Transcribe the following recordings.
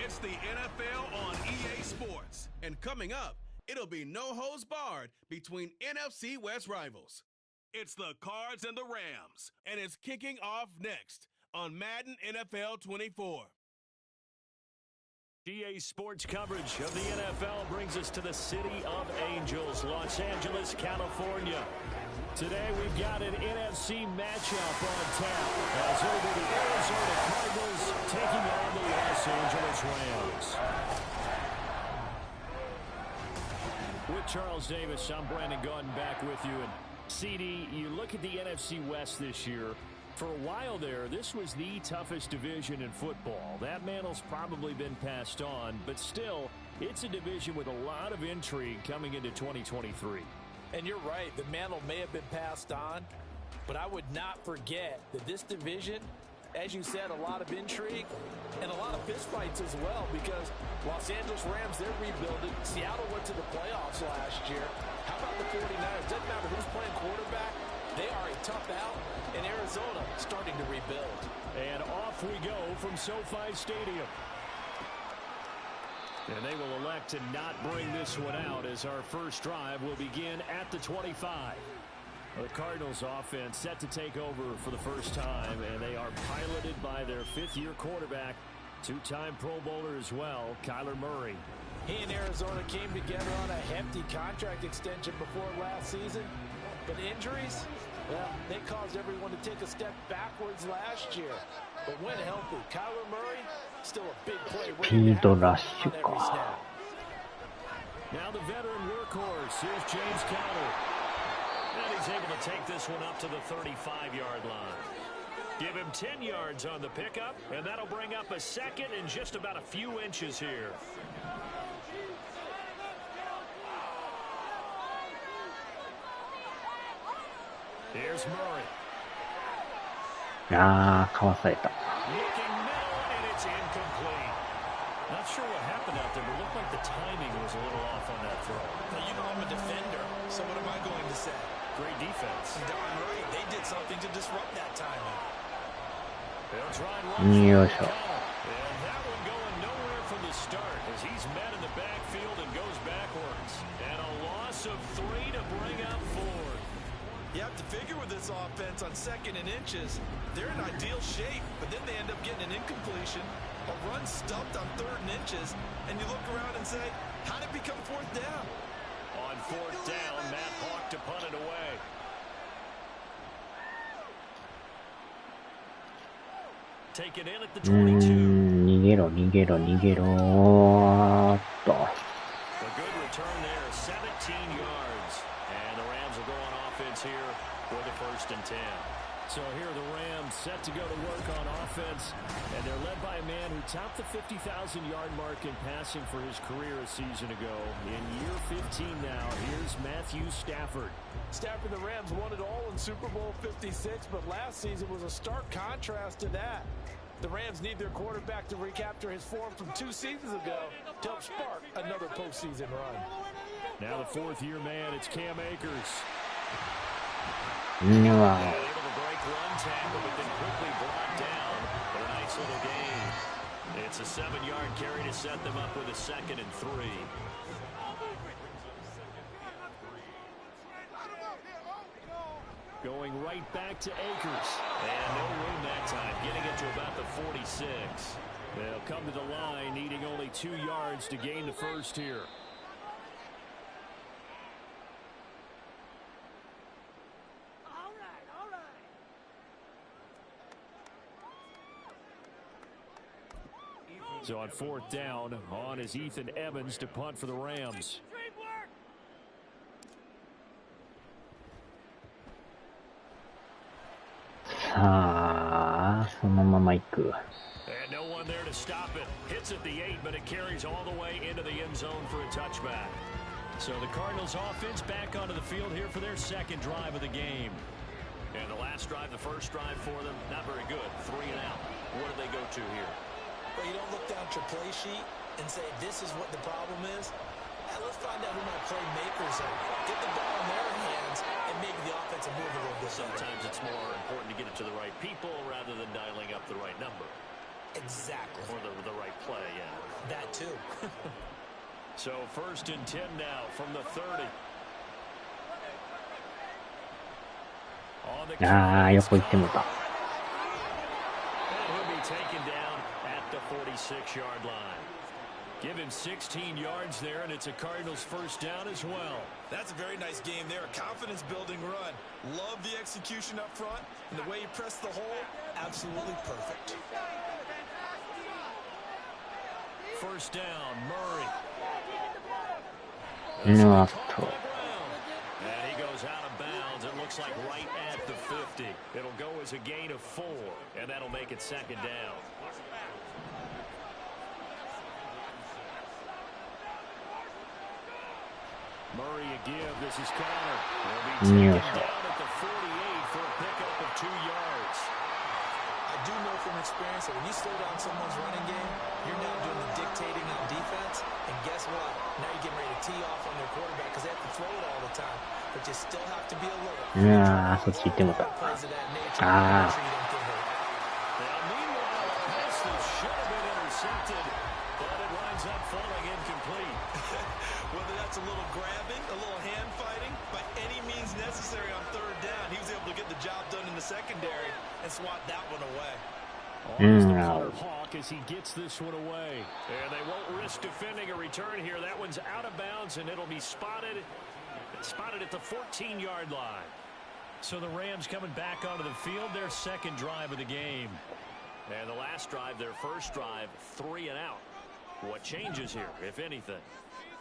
It's the NFL on EA Sports. And coming up, it'll be no holds barred between NFC West rivals. It's the Cards and the Rams, and it's kicking off next on Madden NFL 24. EA Sports coverage of the NFL brings us to the City of Angels, Los Angeles, California. Today we've got an NFC matchup on tap as it'll be the Arizona Cardinals taking on the Los Angeles Rams. With Charles Davis, I'm Brandon Gautin back with you. And CD, you look at the NFC West this year. For a while there, this was the toughest division in football. That mantle's probably been passed on, but still, it's a division with a lot of intrigue coming into 2023. And you're right, the mantle may have been passed on, but I would not forget that this division, as you said, a lot of intrigue and a lot of fistfights as well, because Los Angeles Rams, they're rebuilding. Seattle went to the playoffs last year. How about the 49ers? Doesn't matter who's playing quarterback. They are a tough out, and Arizona starting to rebuild. And off we go from SoFi Stadium. And they will elect to not bring this one out as our first drive will begin at the 25. The Cardinals offense set to take over for the first time, and they are piloted by their fifth-year quarterback, two-time Pro Bowler as well, Kyler Murray. He and Arizona came together on a hefty contract extension before last season, but injuries, well, they caused everyone to take a step backwards last year. But when healthy, Kyler Murray, still a big play. Now the veteran workhorse, here's James Conner. And he's able to take this one up to the 35-yard line. Give him 10 yards on the pickup, and that'll bring up a second in just about a few inches here. Here's Murray. かわされた。 Looking middle, and it's incomplete. Not sure what happened out there, but it looked like the timing was a little off on that throw. Now, you know I'm a defender, so what am I going to say? Great defense. Darn right, they did something to disrupt that timing. They'll try and run. Yo, so. And that one going nowhere from the start as he's met in the backfield and goes backwards. And a loss of 3 to bring up 4. You have to figure with this offense on second and inches, they're in ideal shape, but then they end up getting an incompletion, a run stuffed on third and inches, and you look around and say, how did it become fourth down? On fourth down, Matt Hawk to punt it away. Taken in at the 22. 逃げろ。A good return there, 17 yards. And the Rams will go on offense here for the 1st and 10. So here the Rams set to go to work on offense, and they're led by a man who topped the 50,000-yard mark in passing for his career a season ago. In year 15 now, here's Matthew Stafford. Stafford, the Rams won it all in Super Bowl 56, but last season was a stark contrast to that. The Rams need their quarterback to recapture his form from 2 seasons ago to help spark another postseason run. Now the 4th-year man, it's Cam Akers. Wow. Able to break one tackle, but then quickly brought down for a nice little gain. It's a 7-yard carry to set them up with a 2nd and 3. Going right back to Akers. And no room that time, getting it to about the 46. They'll come to the line, needing only 2 yards to gain the first here. So on 4th down, on is Ethan Evans to punt for the Rams. And no one there to stop it. Hits at the 8, but it carries all the way into the end zone for a touchback. So the Cardinals offense back onto the field here for their 2nd drive of the game. And the last drive, the first drive for them, not very good. 3 and out. What do they go to here? Well, you don't look down at your play sheet and say, this is what the problem is. Let's find out who my playmakers are. Get the ball in their hands and make the offensive move a little bit better. Sometimes it's more important to get it to the right people rather than dialing up the right number. Exactly. Or the right play, yeah. That too. So 1st and 10 now from the 30. Yoko itte mo ta. And he'll be taken down at the 46-yard line. Give him 16 yards there, and it's a Cardinals first down as well. That's a very nice game there. A confidence-building run. Love the execution up front, and the way he pressed the hole, absolutely perfect. First down, Murray. No. And he goes out of bounds. It looks like right at the 50. It'll go as a gain of 4, and that'll make it 2nd down. Murray a give. This is Connor. Will be taken down at the 48 for a pickup of 2 yards. I do know from experience that when you slow down someone's running game, you're now doing the dictating on defense. And guess what? Now you're getting ready to tee off on their quarterback because they have to throw it all the time. But you still have to be alert. そっち行ってもた。 Plays of that nature. Make sure you don't get hurt. Now, meanwhile, a pass that should have been intercepted, but it winds up falling incomplete. Whether that's a little grabbing, a little hand fighting, by any means necessary on 3rd down, he was able to get the job done in the secondary and swat that one away. Here's the punter Hawk as he gets this one away. And they won't risk defending a return here. That one's out of bounds, and it'll be spotted at the 14-yard line. So the Rams coming back onto the field, their 2nd drive of the game. And the last drive, their 1st drive, 3 and out. What changes here, if anything?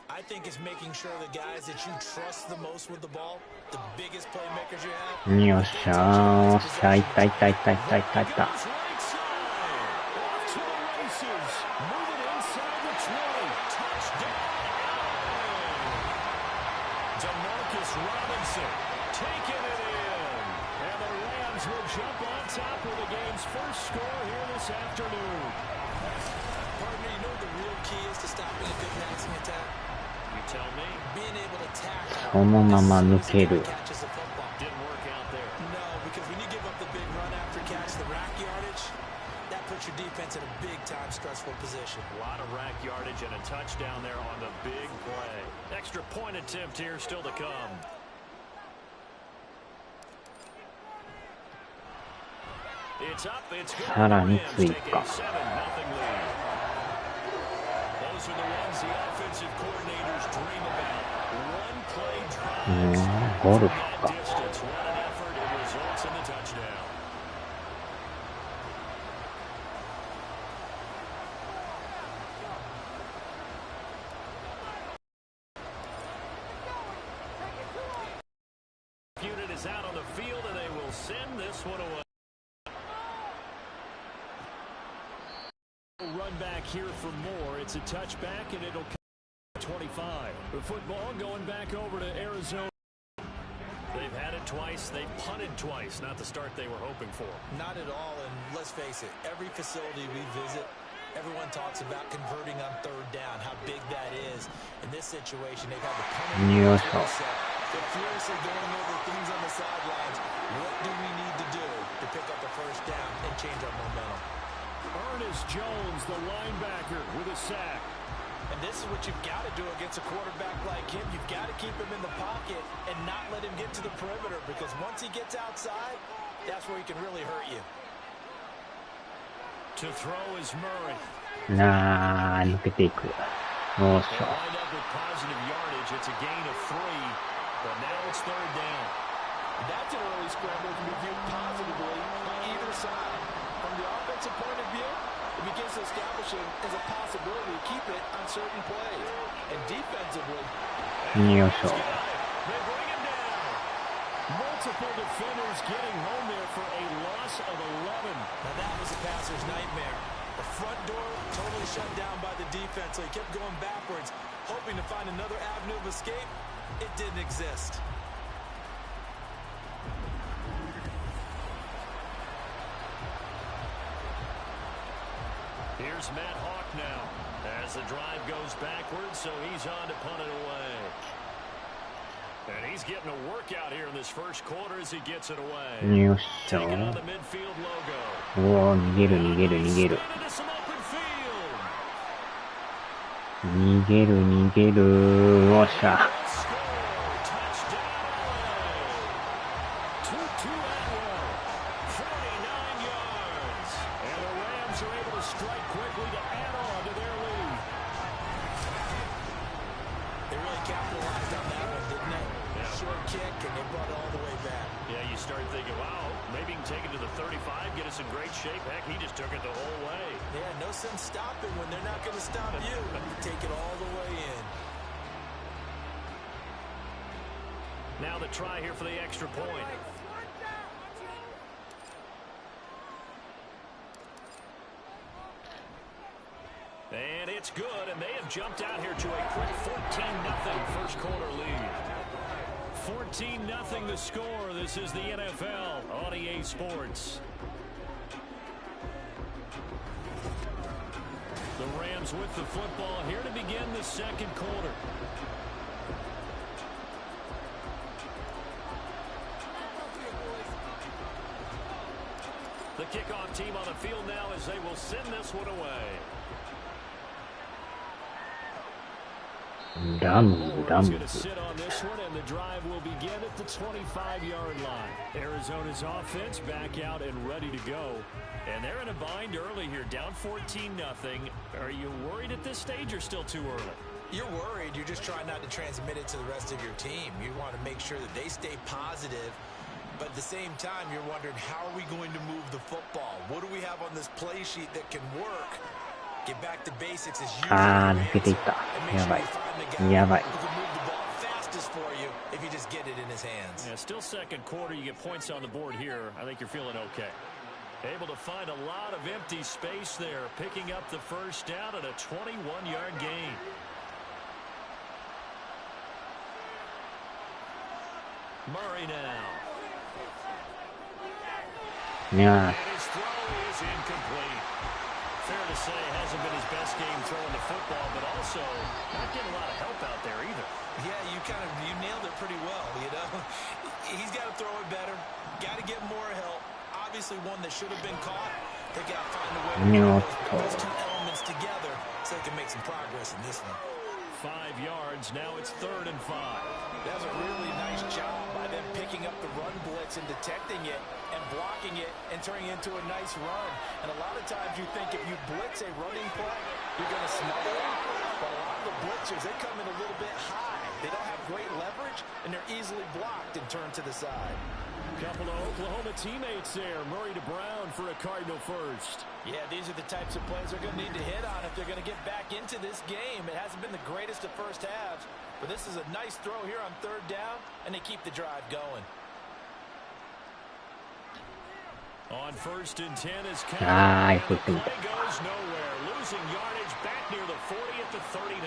I think it's making sure the guys that you trust the most with the ball, the biggest playmakers you have. よっしゃー。おっしゃ、いったいったいったいったいったいった。Taking it in. And the Rams will jump on top of the game's first score here this afternoon. Partner, you know what the real key is to stopping a good passing attack? You tell me. Being able to tackle. そのまま抜ける。 Didn't work out there. No, because when you give up the big run after catch, the rack yardage, that puts your defense in a big-time stressful position. A lot of rack yardage and a touchdown there on the big play. Extra point attempt here still to come. It's up, it's good. さらに追加。 Those are the ones the offensive coordinators dream about. One play drive. ゴルフか。 Distance, what an effort. It results in the touchdown. Unit is out on the field, and they will send this one away. Run back here for more. It's a touchback, and it'll come 25. The football going back over to Arizona. They've had it twice. They've punted twice. Not the start they were hoping for. Not at all, and let's face it, every facility we visit, everyone talks about converting on 3rd down, how big that is. In this situation, they've had the punting. They're furiously going over things on the sidelines. What do we need to do to pick up the 1st down and change our momentum? Ernest Jones, the linebacker, with a sack. And this is what you've got to do against a quarterback like him. You've got to keep him in the pocket and not let him get to the perimeter, because once he gets outside, that's where he can really hurt you. To throw is Murray. 抜けていく。おっしゃ。 Lined up with positive yardage. It's a gain of 3, but now it's 3rd down. That's an early scramble to be viewed positively on either side. From the offensive point of view, it begins to establish it as a possibility to keep it on certain plays. And defensively, よいしょ。 They bring him down. Multiple defenders getting home there for a loss of 11. now that was a passer's nightmare. The front door totally shut down by the defense, so he kept going backwards, hoping to find another avenue of escape. It didn't exist. Here's Matt Hawk now as the drive goes backwards, so he's on to punt it away. And he's getting a workout here in this first quarter as he gets it away. よっしゃ。 Taking on the midfield logo. おお、逃げる逃げる逃げる。 Into some open field. 逃げる逃げる。よっしゃ。 Now the try here for the extra point. And it's good, and they have jumped out here to a quick 14-0 first quarter lead. 14-0 the score. This is the NFL on EA Sports. The Rams with the football here to begin the second quarter. The kickoff team on the field now as they will send this one away. Dumb. Going to sit on this one, and the drive will begin at the 25-yard line. Arizona's offense back out and ready to go. And they're in a bind early here, down 14-0. Are you worried at this stage or still too early? You're worried. You're just trying not to transmit it to the rest of your team. You want to make sure that they stay positive. But at the same time, you're wondering, how are we going to move the football? What do we have on this play sheet that can work? Get back to basics as usual. 抜けていった。やばい。やばい。 If you just get it in his hands. Yeah, still second quarter, you get points on the board here. I think you're feeling okay. Able to find a lot of empty space there, picking up the first down at a 21-yard gain. Murray now. Yeah. And his throw is incomplete. Fair to say, hasn't been his best game throwing the football, but also not getting a lot of help out there either. Yeah, you nailed it pretty well, you know. He's got to throw it better. Got to get more help. Obviously one that should have been caught. They got to find a way to put those two elements together so they can make some progress in this one. 5 yards. Now it's 3rd and 5. That was a really nice job by them picking up the run blitz and detecting it and blocking it and turning it into a nice run. And a lot of times you think if you blitz a running play, you're going to smother it. But a lot of the blitzers, they come in a little bit high. They don't have great leverage, and they're easily blocked and turned to the side. Couple of Oklahoma teammates there. Murray to Brown for a Cardinal first. Yeah, these are the types of plays they're going to need to hit on if they're going to get back into this game. It hasn't been the greatest of first halves, but this is a nice throw here on 3rd down, and they keep the drive going. On 1st and 10 is Kennedy. The play goes nowhere. Losing yardage back near the 40 at the 39.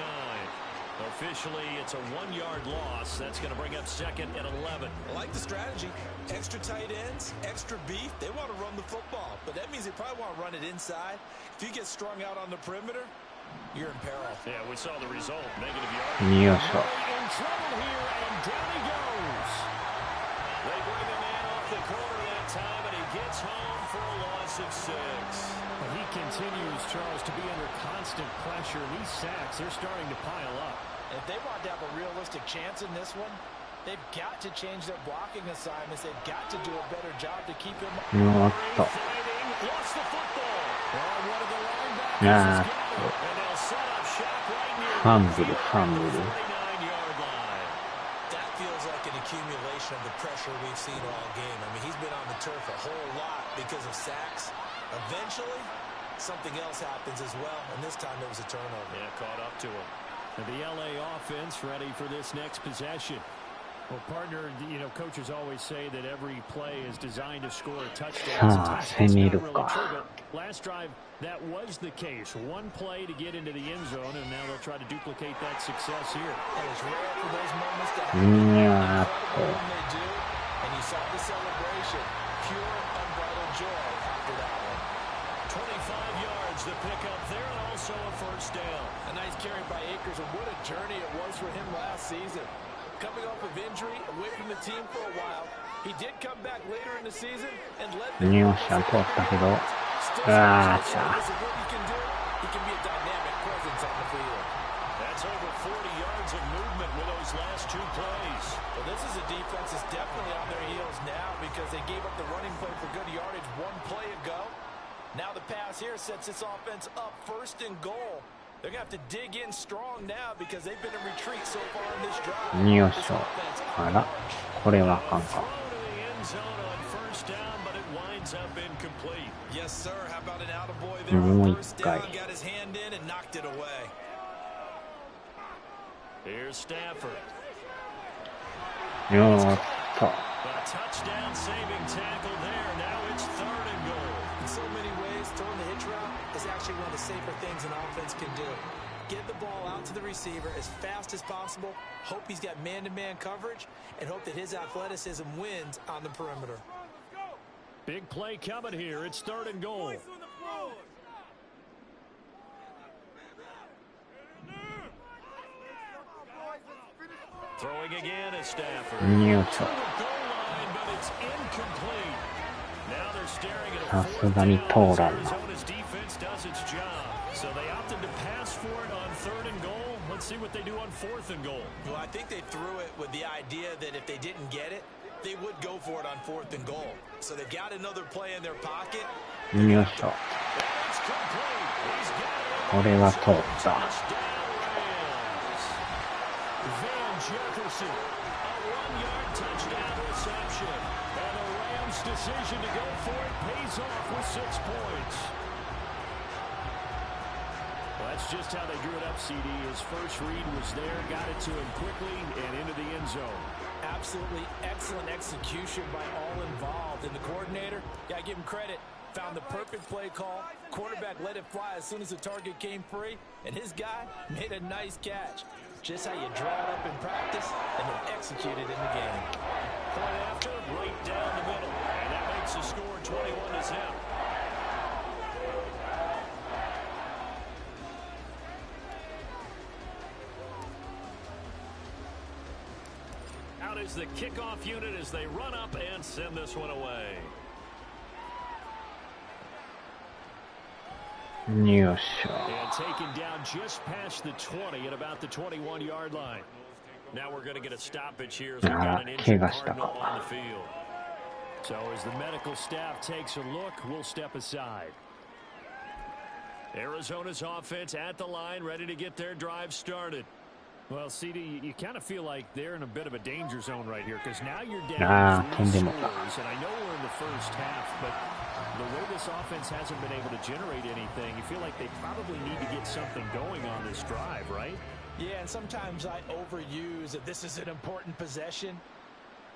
Officially, it's a 1-yard loss. That's going to bring up 2nd and 11. I like the strategy. Extra tight ends, extra beef. They want to run the football, but that means they probably want to run it inside. If you get strung out on the perimeter, you're in peril. Yeah, we saw the result. Negative yardage. Yes. In trouble here, and down he goes. They bring the man off the corner that time, and he gets home for a loss of 6. But he continues, Charles, to be under constant pressure. These sacks, they're starting to pile up. If they want to have a realistic chance in this one, they've got to change their blocking assignments. They've got to do a better job to keep him fighting. Lost the football. One of the linebackers is got it. And they'll set up shop right near the 49-yard line. That feels like an accumulation of the pressure we've seen all game. I mean, he's been on the turf a whole lot because of sacks. Eventually, something else happens as well, and this time it was a turnover. Yeah, caught up to him. And the LA offense ready for this next possession. Well, partner, you know, coaches always say that every play is designed to score a touchdown. Sometimes that's not really true, but last drive, that was the case. One play to get into the end zone, and now they'll try to duplicate that success here. And it's rare for those moments to happen. When they do, and you saw the celebration. Pure, unbridled joy after that one. 25 yards to pick up there, and also a 1st down. A nice carry by Akers, and what a journey it was for him last season. coming off of injury, away from the team for a while. He did come back later in the season and led the よっしゃ、通ったけど。あーしゃ。He can be a dynamic presence on the field. That's over 40 yards of movement with those last two plays. Well, this is a defense that's definitely on their heels now because they gave up the running play for good yardage one play ago. Now the pass here sets this offense up first and goal. They're going to have to dig in strong now because they've been in retreat so far in this drive. よっしょ。あら、これはあかんか。Yes, sir. How about an attaboy there on first down? Got his hand in and knocked it away. Here's Stafford. よっと。A touchdown saving tackle there. Now it's third and goal. In so many ways, throwing the hitch route is actually one of the safer things an offense can do. Get the ball out to the receiver as fast as possible, hope he's got man-to-man coverage, and hope that his athleticism wins on the perimeter. Big play coming here. It's third and goal. Throwing again is Stafford. よっしょ。さすがに通らんな。So they opted to pass for it on third and goal. Let's see what they do on fourth and goal. Well, I think they threw it with the idea that if they didn't get it, they would go for it on fourth and goal. So they've got another play in their pocket. よっしょ。これは通った。Jefferson, a 1-yard touchdown reception. And the Rams' decision to go for it pays off with 6 points. Well, that's just how they drew it up, CD. His first read was there, got it to him quickly and into the end zone. Absolutely excellent execution by all involved. And the coordinator, gotta give him credit, found the perfect play call. Quarterback let it fly as soon as the target came free, and his guy made a nice catch. Just how you draw it up in practice and then execute it in the game. Point after, right down the middle. And that makes the score 21-0. Out is the kickoff unit as they run up and send this one away. よっしょ。 And taken down just past the 20 at about the 21-yard line. Now we're going to get a stoppage here as we've got an injured Cardinal on the field. So as the medical staff takes a look, we'll step aside. Arizona's offense at the line, ready to get their drive started. Well, CD, you kind of feel like they're in a bit of a danger zone right here because now you're down 3 scores, and I know we're in the first half, but the way this offense hasn't been able to generate anything, you feel like they probably need to get something going on this drive, right? Yeah, and sometimes I overuse that this is an important possession,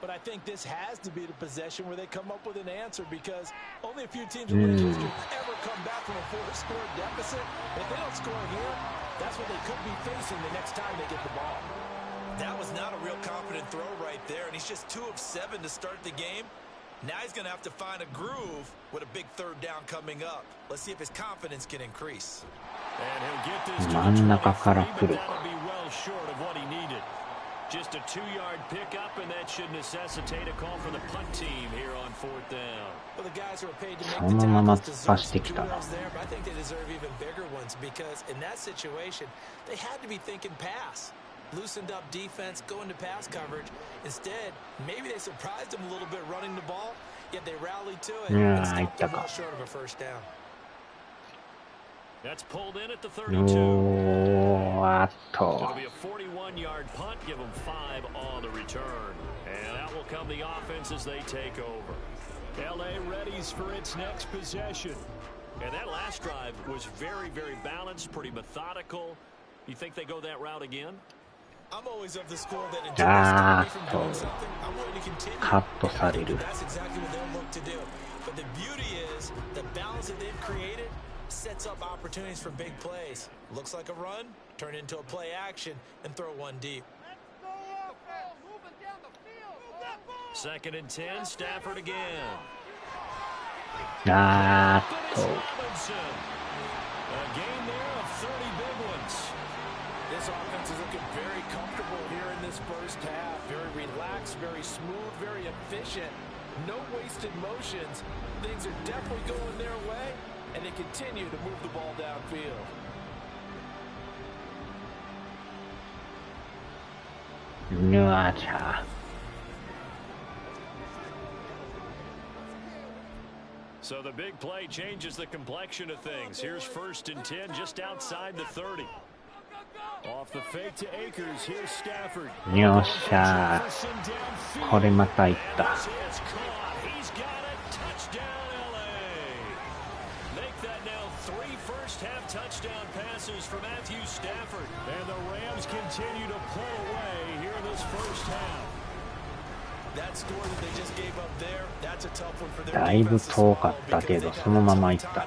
but I think this has to be the possession where they come up with an answer because only a few teams in winning history ever come back from a 4-score deficit. If they don't score here, that's what they could be facing the next time they get the ball. That was not a real confident throw right there, and he's just 2 of 7 to start the game. Now he's going to have to find a groove with a big third down coming up. Let's see if his confidence can increase. And he'll get this to the 真ん中から来る。 that'll be well short of what he needed. Just a 2-yard pickup, and that should necessitate a call for the punt team here on fourth down. Well, the guys who are paid to make そ the のまま tackles 突っ走 deserve ってき some たな。 kudos there, but I think they deserve even bigger ones because in that situation, they had to be thinking pass. Loosened up defense, going to pass coverage. Instead, maybe they surprised them a little bit running the ball, yet they rallied to it and stopped them well short of a first down. That's pulled in at the 32. あっと。 It'll be a 41-yard punt, give them 5 on the return. And that will come the offense as they take over. LA readies for its next possession. And that last drive was very, very balanced, pretty methodical. You think they go that route again? I'm always of the school that until they stop me from doing something, I'm going to continue. カットされる。 That's exactly what they'll look to do. But the beauty is the balance that they've created sets up opportunities for big plays. Looks like a run, turn into a play action, and throw one deep. 2nd and 10, Stafford again. あっと。 A game there of 30 big ones. This offense is looking very comfortable here in this first half. Very relaxed, very smooth, very efficient. No wasted motions. Things are definitely going their way, and they continue to move the ball downfield. So the big play changes the complexion of things. Here's 1st and 10 just outside the 30. Off the fake to Akers. Here's Stafford. よっしゃー。これまたいった。He's got it. Touchdown, LA. Make that now 3 first-half touchdown passes for Matthew Stafford. And the Rams continue to pull away here in this first half. That score that they just gave up there, that's a tough one for their だいぶ遠かったけど、そのままいったな。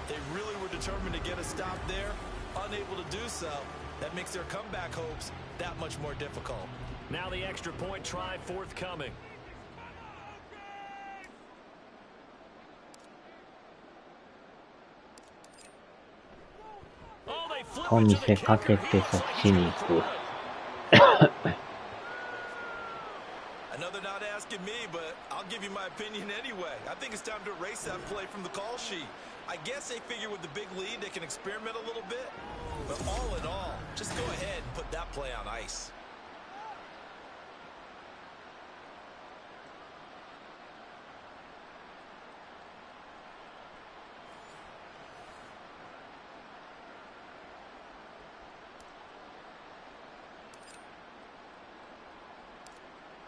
They really were determined to get a stop there, unable to do so. That makes their comeback hopes that much more difficult. Now the extra point try forthcoming. と見せかけてそっちに行く。Another not asking me, but I'll give you my opinion anyway. I think it's time to erase that play from the call sheet. I guess they figure with the big lead they can experiment a little bit. But all in all, just go ahead and put that play on ice.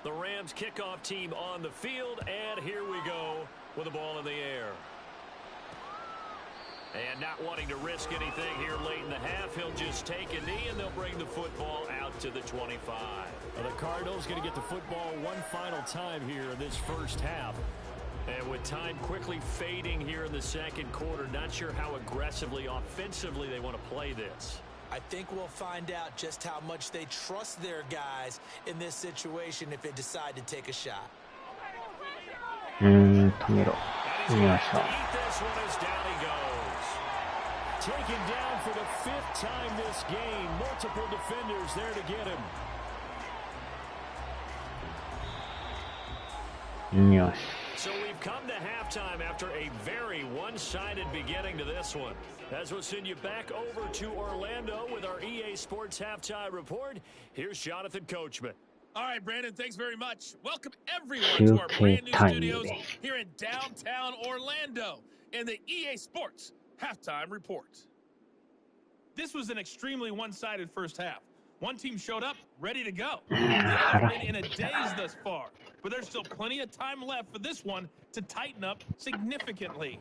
The Rams kickoff team on the field, and here we go with the ball in the air. And not wanting to risk anything here late in the half, he'll just take a knee, and they'll bring the football out to the 25. Well, the Cardinals going to get the football one final time here in this first half. And with time quickly fading here in the second quarter, not sure how aggressively, offensively they want to play this. I think we'll find out just how much they trust their guys in this situation if they decide to take a shot. 止めろ。見ました。 Taken down for the 5th time this game. Multiple defenders there to get him. よし。 So we've come to halftime after a very one-sided beginning to this one. As we'll send you back over to Orlando with our EA Sports Halftime Report, here's Jonathan Coachman. All right, Brandon, thanks very much. Welcome everyone to our brand new studios here in downtown Orlando in the EA Sports Halftime Report. This was an extremely one-sided first half. One team showed up, ready to go. They've been in a daze thus far, but there's still plenty of time left for this one to tighten up significantly.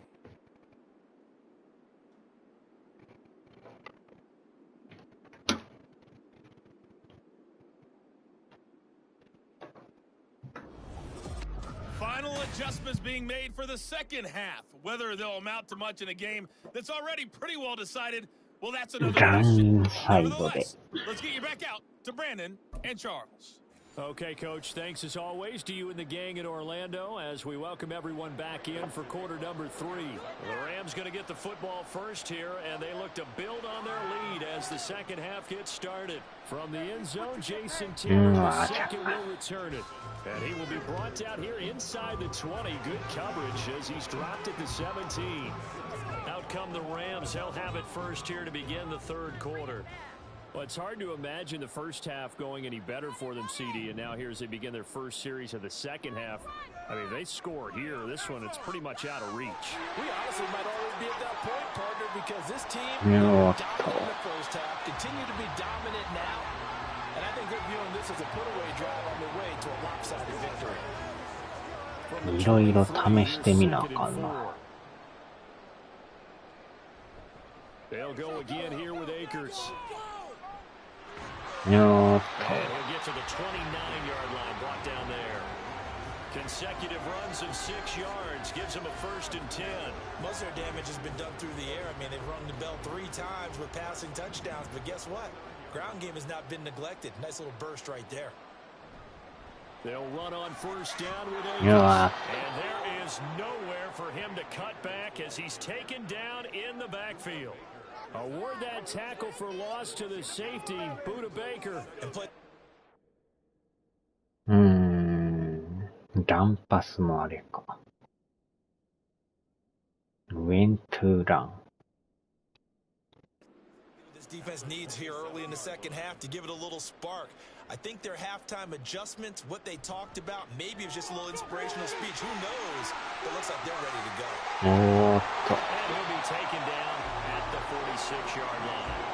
Final adjustments being made for the second half. Whether they'll amount to much in a game that's already pretty well decided, well, that's another question. Nevertheless, let's get you back out to Brandon and Charles. Okay, Coach, thanks as always to you and the gang in Orlando as we welcome everyone back in for quarter number 3. The Rams going to get the football first here, and they look to build on their lead as the second half gets started. From the end zone, Jason Taylor, the second, will return it. And he will be brought down here inside the 20. Good coverage as he's dropped it to 17. Out come the Rams. They'll have it first here to begin the third quarter. Well, it's hard to imagine the first half going any better for them, CD, and now here as they begin their first series of the second half. I mean, they score here. This one, it's pretty much out of reach. We honestly might already be at that point, partner, because this team dominant in the first half, continue to be dominant now, and I think they're viewing this as a put-away drive on the way to a lopsided victory. いろいろ試してみなあかんな。 They'll go again here with Akers. よーっと。 And he'll get to the 29-yard line, brought down there. Consecutive runs of 6 yards gives him a 1st and 10. Most of their damage has been done through the air. I mean, they've rung the bell 3 times with passing touchdowns, but guess what? Ground game has not been neglected. Nice little burst right there. They'll run on first down with Akers. And there is nowhere for him to cut back as he's taken down in the backfield. Award that tackle for loss to the safety, Buda Baker. ランパスもあれか。When to run. This defense needs here early in the second half to give it a little spark. I think their halftime adjustments, what they talked about, maybe it was just a little inspirational speech. Who knows? But it looks like they're ready to go. And he'll be taken down at the 46-yard line.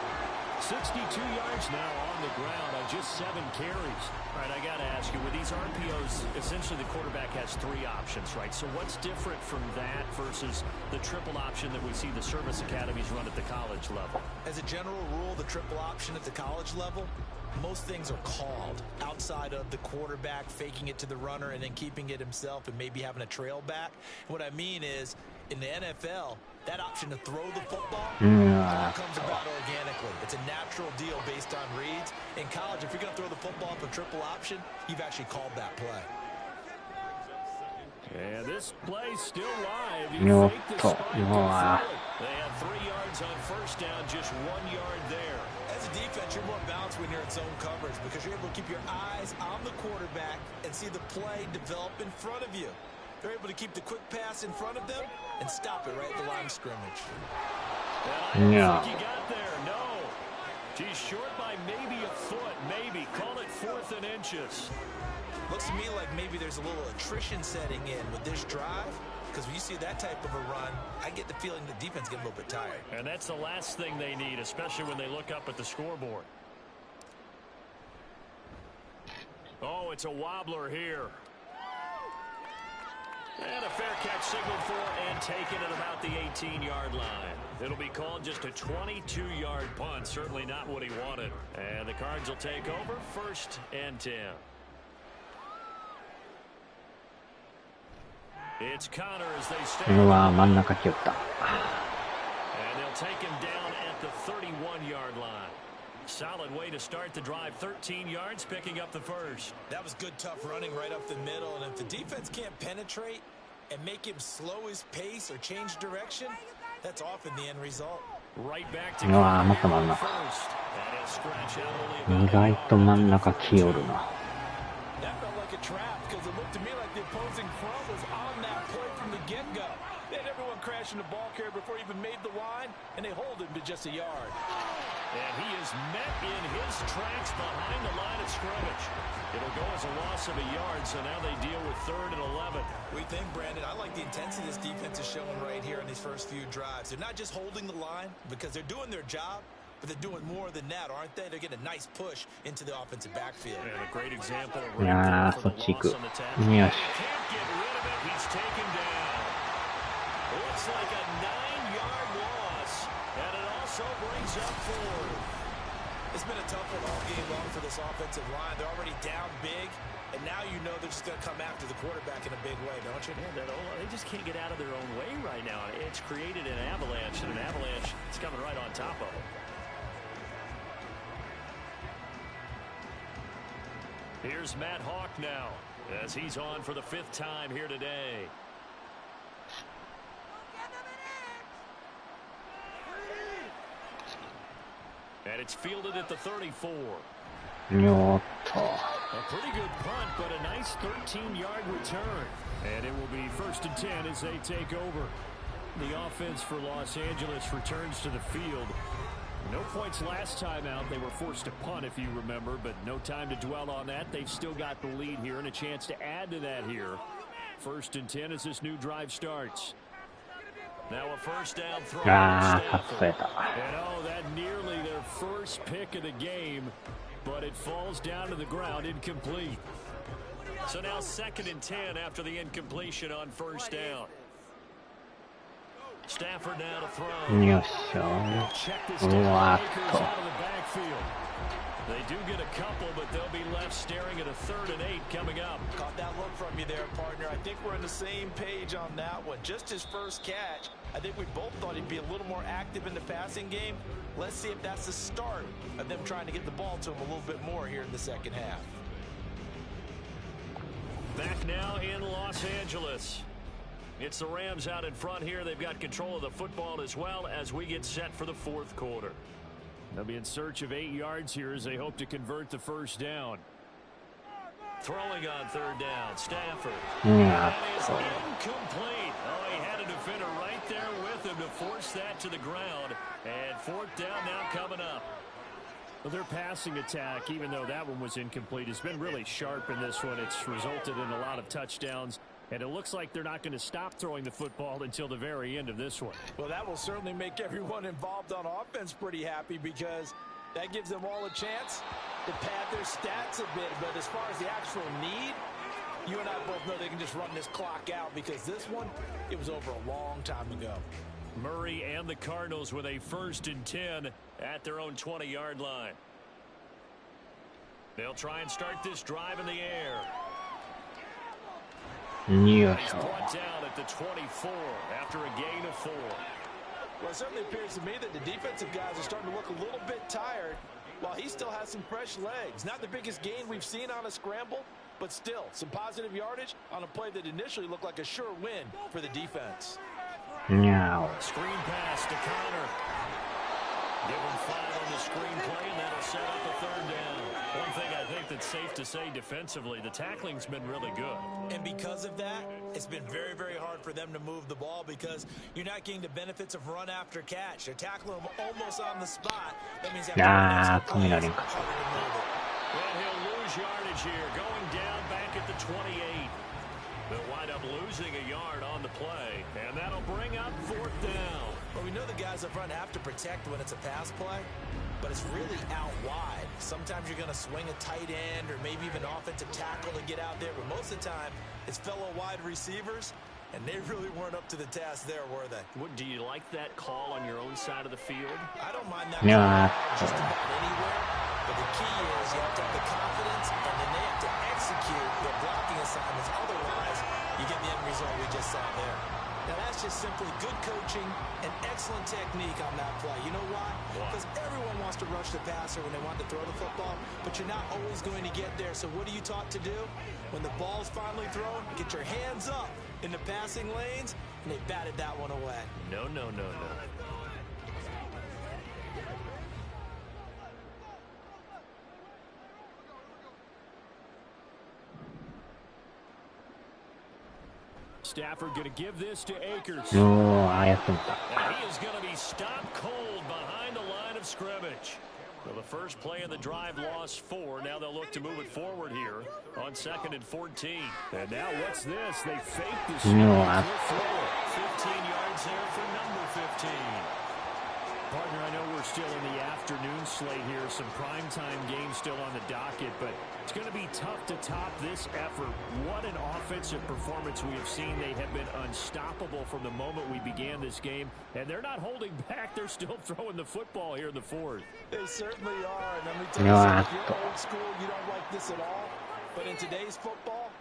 62 yards now on the ground on just 7 carries. All right, I got to ask you, with these RPOs, essentially the quarterback has 3 options, right? So what's different from that versus the triple option that we see the service academies run at the college level? As a general rule, the triple option at the college level, most things are called outside of the quarterback faking it to the runner and then keeping it himself and maybe having a trail back. What I mean is, in the NFL, that option to throw the football all comes about organically. It's a natural deal based on reads. In college, if you're going to throw the football off a triple option, you've actually called that play. And this play's still live. You fake the spike and throw it. They have 3 yards on first down, just 1 yard there. As a defense, you're more balanced when you're in zone coverage because you're able to keep your eyes on the quarterback and see the play develop in front of you. They're able to keep the quick pass in front of them and stop it right at the line of scrimmage. I don't think he got there. No. He's short by maybe a foot. Maybe. Call it 4th and inches. Looks to me like maybe there's a little attrition setting in with this drive. Because when you see that type of a run, I get the feeling the defense gets a little bit tired. And that's the last thing they need, especially when they look up at the scoreboard. Oh, it's a wobbler here. And a fair catch signaled for and taken at about the 18-yard line. It'll be called just a 22-yard punt. Certainly not what he wanted. And the Cards will take over 1st and 10. It's Connor as they stay. And they'll take him down at the 31-yard line. Solid way to start the drive. 13 yards, picking up the first. That was good, tough running right up the middle. And if the defense can't penetrate and make him slow his pace or change direction, that's often the end result. Right back to Connor first. And he'll scratch out only about That felt like a trap because it looked to me like the opposing front was on that play from the get-go. They had everyone crashing the ball carrier before he even made the line, and they hold him to just a yard. And he is met in his tracks behind the line of scrimmage. It'll go as a loss of a yard, so now they deal with 3rd and 11. We think, Brandon, I like the intensity this defense is showing right here in these first few drives. They're not just holding the line because they're doing their job, but they're doing more than that, aren't they? They're getting a nice push into the offensive backfield. And a great example of right there for the loss on the tackle. Can't get rid of it. He's taken down. Looks like a 9-yard loss, and it also brings up 4th. It's been a tough one all game long for this offensive line. They're already down big, and now you know they're just going to come after the quarterback in a big way, don't you? Yeah, they just can't get out of their own way right now. It's created an avalanche, and an avalanche is coming right on top of them. Here's Matt Hawk now, as he's on for the 5th time here today. And it's fielded at the 34. A pretty good punt, but a nice 13-yard return. And it will be 1st and 10 as they take over. The offense for Los Angeles returns to the field. No points last time out. They were forced to punt, if you remember, but no time to dwell on that. They've still got the lead here and a chance to add to that here. 1st and 10 as this new drive starts. Now a first down throw. And oh, that nearly their first pick of the game, but it falls down to the ground incomplete. So now 2nd and 10 after the incompletion on first down. Stafford now to throw. Check this down. Out of the backfield. They do get a couple, but they'll be left staring at a 3rd and 8 coming up. Caught that look from you there, partner. I think we're on the same page on that one. Just his first catch. I think we both thought he'd be a little more active in the passing game. Let's see if that's the start of them trying to get the ball to him a little bit more here in the second half. Back now in Los Angeles. It's the Rams out in front here. They've got control of the football as well as we get set for the fourth quarter. They'll be in search of 8 yards here as they hope to convert the first down. Throwing on third down, Stafford. Yeah. That is incomplete. Oh, he had a defender right there with him to force that to the ground. And fourth down now coming up. Well, their passing attack, even though that one was incomplete, has been really sharp in this one. It's resulted in a lot of touchdowns. And it looks like they're not going to stop throwing the football until the very end of this one. Well, that will certainly make everyone involved on offense pretty happy because that gives them all a chance to pad their stats a bit. But as far as the actual need, you and I both know they can just run this clock out because this one, it was over a long time ago. Murray and the Cardinals with a 1st and 10 at their own 20-yard line. They'll try and start this drive in the air. He's brought down at the 24 after a gain of 4. Well, it certainly appears to me that the defensive guys are starting to look a little bit tired while he still has some fresh legs. Not the biggest gain we've seen on a scramble, but still some positive yardage on a play that initially looked like a sure win for the defense. No. Screen pass to Connor. Give him 5 on the screen play, and that'll set up a third down. One thing I think that's safe to say defensively, the tackling's been really good. And because of that, it's been very, very hard for them to move the ball because you're not getting the benefits of run after catch. They're tackling them almost on the spot. That means well, he'll lose yardage here, going down back at the 28. They'll wind up losing a yard on the play, and that'll bring up fourth down. Well, we know the guys up front have to protect when it's a pass play, but it's really out wide. Sometimes you're going to swing a tight end or maybe even offensive tackle to get out there, but most of the time it's fellow wide receivers, and they really weren't up to the task there, were they? What, do you like that call on your own side of the field? I don't mind that call just about anywhere, but the key is you have to have the confidence, and then they have to execute their blocking assignments. Otherwise, you get the end result we just saw there. Now, that's just simply good coaching and excellent technique on that play. You know why? Because everyone wants to rush the passer when they want to throw the football, but you're not always going to get there. So what are you taught to do? When the ball's finally thrown, get your hands up in the passing lanes, and they batted that one away. No. Stafford going to give this to Akers. I have And he is going to be stopped cold behind the line of scrimmage. Well, the first play of the drive lost 4. Now they'll look to move it forward here on 2nd and 14. And now what's this? They fake this. 15 yards there for number 15. Partner, I know we're still in the afternoon slate here. Some primetime games still on the docket, but it's going to be tough to top this effort. What an offensive performance we have seen. They have been unstoppable from the moment we began this game, and they're not holding back. They're still throwing the football here in the fourth. They certainly are. And let me tell you something, if you're old school, you don't like this at all. But in today's football,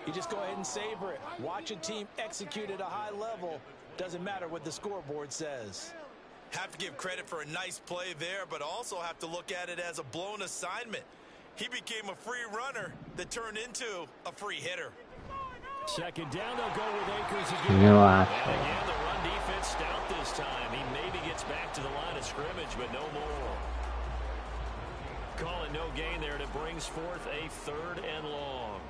you just go ahead and savor it. Watch a team execute at a high level. Doesn't matter what the scoreboard says. Have to give credit for a nice play there, but also have to look at it as a blown assignment. He became a free runner that turned into a free hitter. 2nd down, they'll go with Akers again. And again, the run defense stout this time. He maybe gets back to the line of scrimmage, but no more. Call it no gain there, and it brings forth a 3rd and long.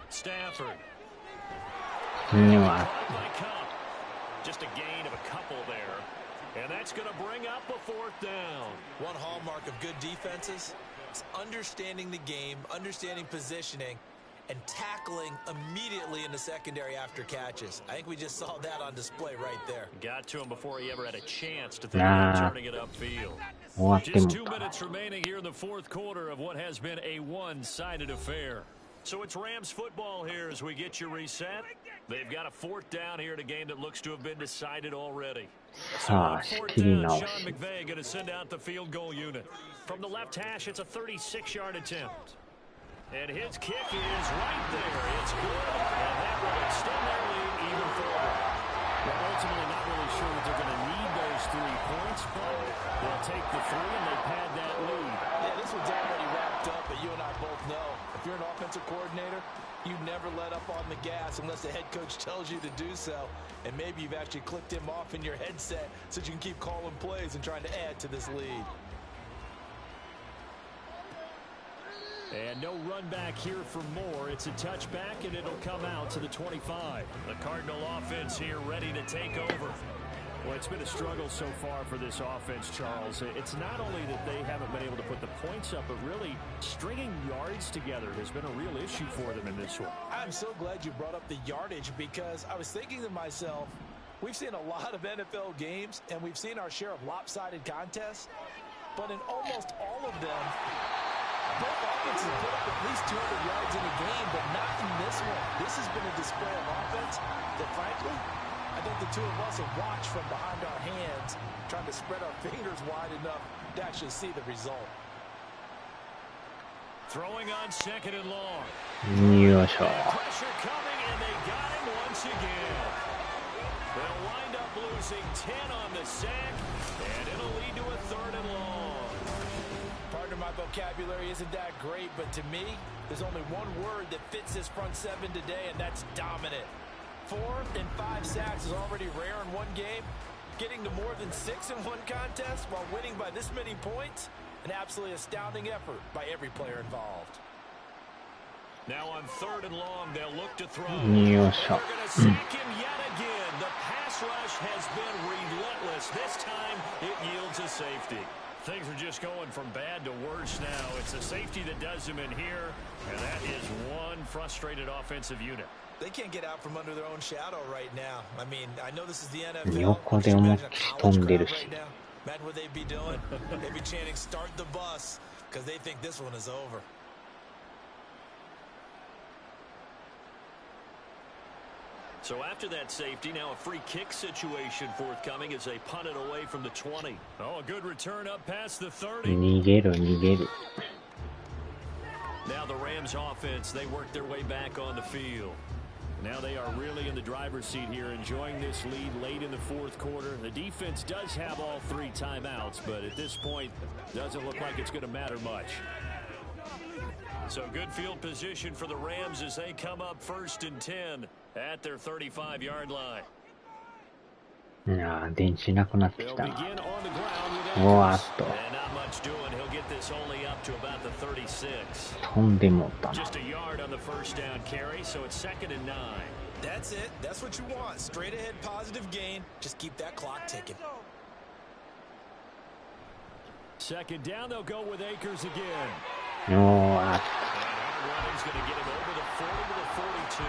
Stafford. Just a gain of a couple there. And that's going to bring up a 4th down. One hallmark of good defenses is understanding the game, understanding positioning, and tackling immediately in the secondary after catches. I think we just saw that on display right there. Got to him before he ever had a chance to think about turning it upfield. Just 2 minutes remaining here in the fourth quarter of what has been a one-sided affair. So it's Rams football here as we get you reset. They've got a 4th down here in a game that looks to have been decided already. So on 4th down, Sean McVay going to send out the field goal unit. From the left hash, it's a 36-yard attempt. And his kick is right there. It's good, and that will extend their lead even further. Well, ultimately not really sure that they're going to need those 3 points, but they'll take the three, and they pad that lead. Yeah, this one's already wrapped up, but you and I both know if you're an offensive coordinator, you never let up on the gas unless the head coach tells you to do so. And maybe you've actually clicked him off in your headset so that you can keep calling plays and trying to add to this lead. And no run back here for more. It's a touchback, and it'll come out to the 25. The Cardinal offense here ready to take over. Well, it's been a struggle so far for this offense, Charles. It's not only that they haven't been able to put the points up, but really stringing yards together has been a real issue for them in this one. I'm so glad you brought up the yardage because I was thinking to myself, we've seen a lot of NFL games, and we've seen our share of lopsided contests, but in almost all of them, both offenses put up at least 200 yards in a game, but not in this one. This has been a display of offense that, frankly, I think the two of us have watched from behind our hands, trying to spread our fingers wide enough to actually see the result. Throwing on second and long. Pressure coming, and they got him once again. They'll wind up losing 10 on the sack, and it'll lead to a third and long. Partner, my vocabulary isn't that great, but to me, there's only one word that fits this front seven today, and that's dominant. 4 and 5 sacks is already rare in one game. Getting to more than 6 in one contest while winning by this many points, an absolutely astounding effort by every player involved. Now on third and long, they'll look to throw. They're going to sack him yet again. The pass rush has been relentless. This time, it yields a safety. Things are just going from bad to worse now. It's the safety that does them in here, and that is one frustrated offensive unit. They can't get out from under their own shadow right now. I mean, I know this is the NFL. Just imagine a college crowd right now. Imagine what they'd be doing. They'd be chanting, "Start the bus," because they think this one is over. So after that safety, now a free kick situation forthcoming as they punt it away from the 20. Oh, a good return up past the 30. Now the Rams offense, they work their way back on the field. Now they are really in the driver's seat here, enjoying this lead late in the fourth quarter. The defense does have all 3 timeouts, but at this point, doesn't look like it's going to matter much. So good field position for the Rams as they come up 1st and 10 at their 35-yard line. 電池なくなってきたな。飛んでもったな。Just a yard on the first down carry, so it's 2nd and 9. That's it. That's what you want. Straight ahead positive gain. Just keep that clock ticking. 2nd down, they'll go with Akers again. Running's going to get him over the 40 to the 42.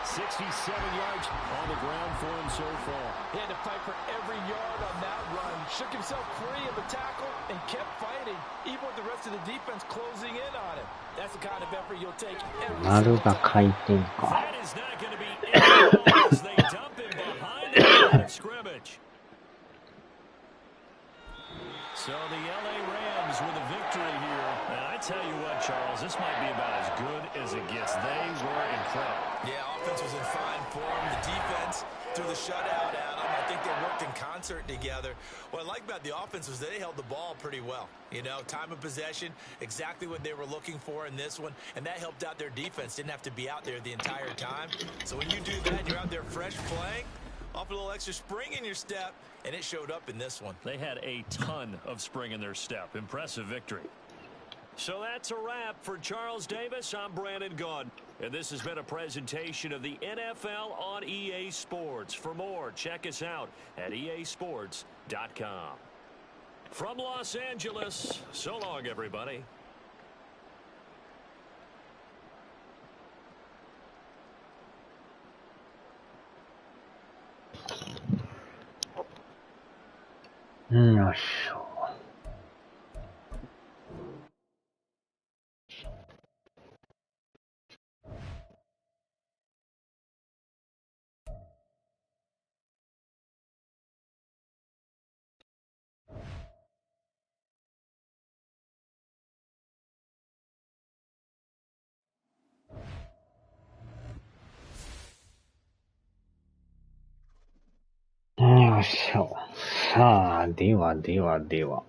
67 yards on the ground for him so far. He had to fight for every yard on that run. Shook himself free of the tackle and kept fighting, even with the rest of the defense closing in on him. That's the kind of effort you'll take every single time. That is not going to be any as they dump him behind the line of scrimmage. So the L.A. Rams with a victory here. And I tell you what, Charles, this might be about as good as it gets. They were incredible. Yeah, offense was in fine form. The defense threw the shutout at them. I think they worked in concert together. What I like about the offense was they held the ball pretty well. You know, time of possession, exactly what they were looking for in this one. And that helped out their defense. Didn't have to be out there the entire time. So when you do that, you're out there fresh playing. Off a little extra spring in your step, and it showed up in this one. They had a ton of spring in their step. Impressive victory. So that's a wrap for Charles Davis. I'm Brandon Gunn, and this has been a presentation of the NFL on EA Sports. For more, check us out at easports.com. From Los Angeles, so long, everybody. Yoしょ。よしょう。さあ、では。